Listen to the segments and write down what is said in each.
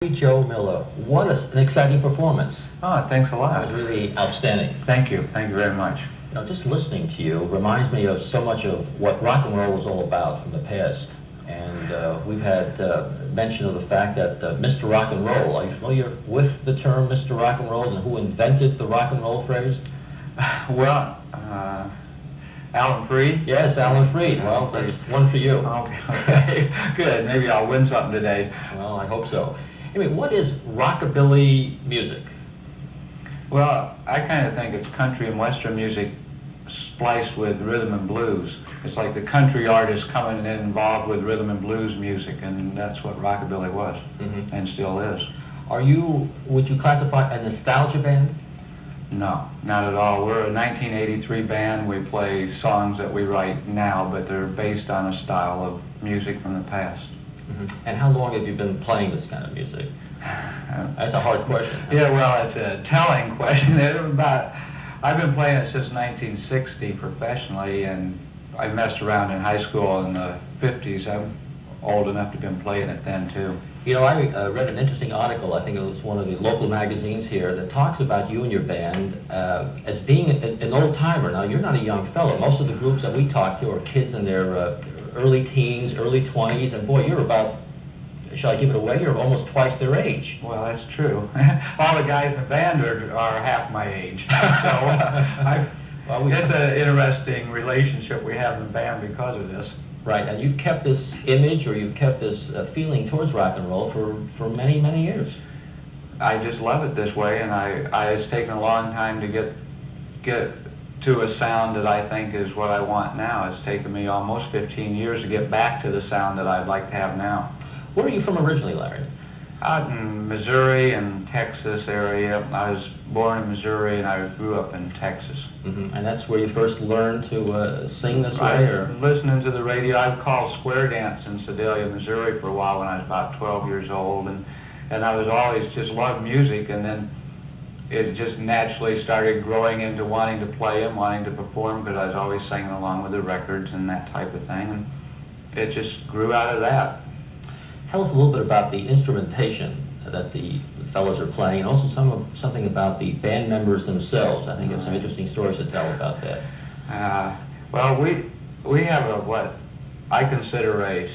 Joe Miller, what an exciting performance. Oh, thanks a That lot. was really outstanding. Thank you. Thank you very much. Just listening to you reminds me of so much of what rock and roll was all about from the past. And we've had mention of the fact that Mr. Rock and Roll, are you familiar with the term Mr. Rock and Roll and who invented the rock and roll phrase? Well, Alan Freed? Yes, Alan Freed. Well, that's one for you. Okay, good. Maybe I'll win something today. Well, I hope so. Anyway, what is rockabilly music? Well, I kind of think it's country and western music spliced with rhythm and blues. It's like the country artist coming in involved with rhythm and blues music, and that's what rockabilly was, and still is. Would you classify a nostalgia band? No, not at all. We're a 1983 band. We play songs that we write now, but they're based on a style of music from the past. And how long have you been playing this kind of music? That's a hard question. Yeah, well, it's a telling question. I've been playing it since 1960 professionally, and I messed around in high school in the 50s. I'm old enough to have been playing it then, too. You know, I read an interesting article, I think it was one of the local magazines here, that talks about you and your band as being an old-timer. Now, you're not a young fellow. Most of the groups that we talk to are kids in their early teens, early 20s, and boy, you're about, shall I give it away, you're almost twice their age. Well, that's true. All the guys in the band are half my age. So it's an interesting relationship we have in the band because of this. Right, and you've kept this image, or you've kept this feeling towards rock and roll for many, many years. I just love it this way, and it's taken a long time to get to a sound that I think is what I want now. It's taken me almost 15 years to get back to the sound that I'd like to have now. Where are you from originally, Larry? Out in Missouri and Texas area. I was born in Missouri, and I grew up in Texas. And that's where you first learned to sing this way, or? Listening to the radio. I called square dance in Sedalia, Missouri for a while when I was about 12 years old, and I was always just loved music, and then it just naturally started growing into wanting to play and wanting to perform, because I was always singing along with the records and that type of thing, and it just grew out of that. Tell us a little bit about the instrumentation that the fellows are playing, and also something about the band members themselves. I think you have some interesting stories to tell about that. Well, we have what I consider a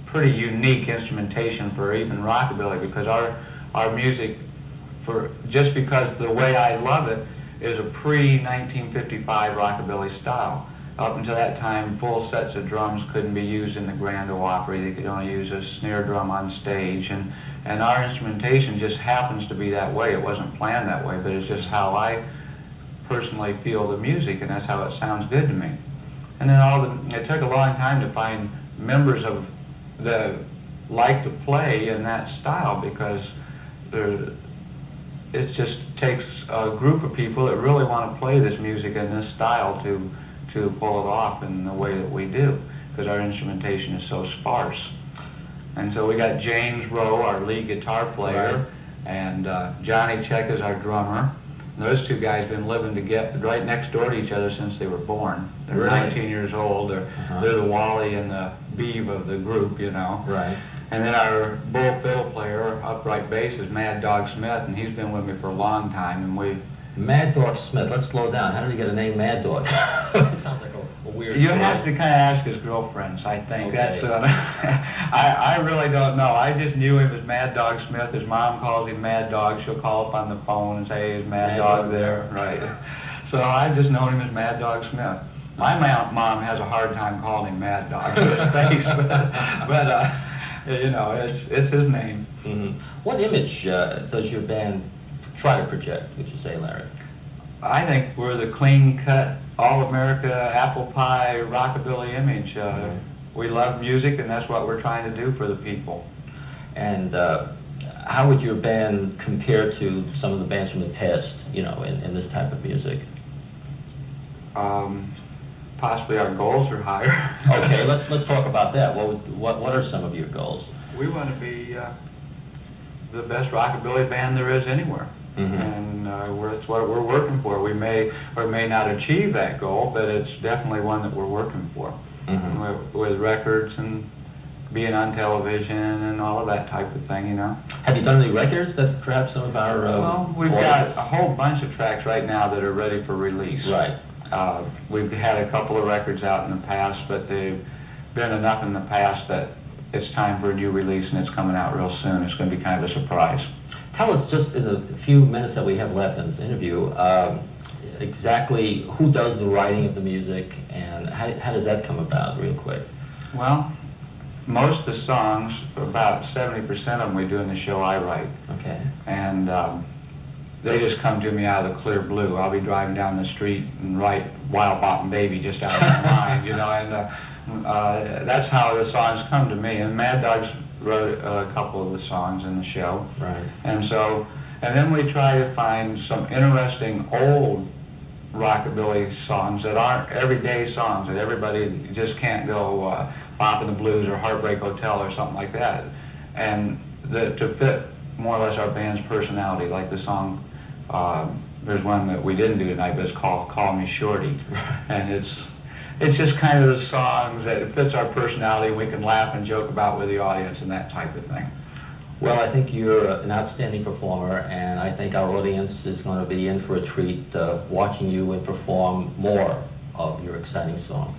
pretty unique instrumentation for even rockabilly, because our music, just because the way I love it, is a pre-1955 rockabilly style. Up until that time, full sets of drums couldn't be used in the Grand Ole Opry. They could only use a snare drum on stage, and our instrumentation just happens to be that way. It wasn't planned that way, but it's just how I personally feel the music, and that's how it sounds good to me. And then it took a long time to find members that like to play in that style, because it just takes a group of people that really want to play this music in this style to pull it off in the way that we do, because our instrumentation is so sparse. And so we got James Rowe, our lead guitar player, and Johnny Check is our drummer. And those two guys have been living together right next door to each other since they were born. They're 19 years old. They're the Wally and the Beeve of the group, you know. Right. And then our bull fiddle player, upright bass, is Mad Dog Smith, and he's been with me for a long time, and Mad Dog Smith, let's slow down. How did he get a name Mad Dog? It sounds like a weird You story. have to kind of ask his girlfriends, I think. Okay. I really don't know. I just knew him as Mad Dog Smith. His mom calls him Mad Dog. She'll call up on the phone and say, "Is Mad Dog there?" Right. So I just known him as Mad Dog Smith. My mom has a hard time calling him Mad Dog to his face, but you know, it's his name. What image does your band try to project, would you say, Larry? I think we're the clean-cut, all-America, apple pie, rockabilly image. We love music, and that's what we're trying to do for the people. And how would your band compare to some of the bands from the past, you know, in this type of music? Possibly our goals are higher. Okay, let's talk about that. What are some of your goals? We want to be the best rockabilly band there is anywhere. And it's what we're working for. We may or may not achieve that goal, but it's definitely one that we're working for. With records and being on television and all of that type of thing, you know. Have you done any records that perhaps some of our Well, we've got a whole bunch of tracks right now that are ready for release. Right. We've had a couple of records out in the past, but they've been enough in the past that it's time for a new release, and it's coming out real soon. It's going to be kind of a surprise. Tell us, just in the few minutes that we have left in this interview, exactly who does the writing of the music, and how does that come about, real quick? Well, most of the songs, about 70% of them we do in the show, I write. Okay. And they just come to me out of the clear blue. I'll be driving down the street and write Wild Bottom Baby just out of my mind, you know, and that's how the songs come to me. And Mad Dogs wrote a couple of the songs in the show. Right. And so, and then we try to find some interesting old rockabilly songs that aren't everyday songs that everybody just can't go Bop in the Blues or Heartbreak Hotel or something like that. And to fit more or less our band's personality, like the song, there's one that we didn't do tonight, but it's called Call Me Shorty. And it's just kind of the songs that it fits our personality, we can laugh and joke about with the audience and that type of thing. Well, I think you're an outstanding performer, and I think our audience is going to be in for a treat watching you and perform more of your exciting songs.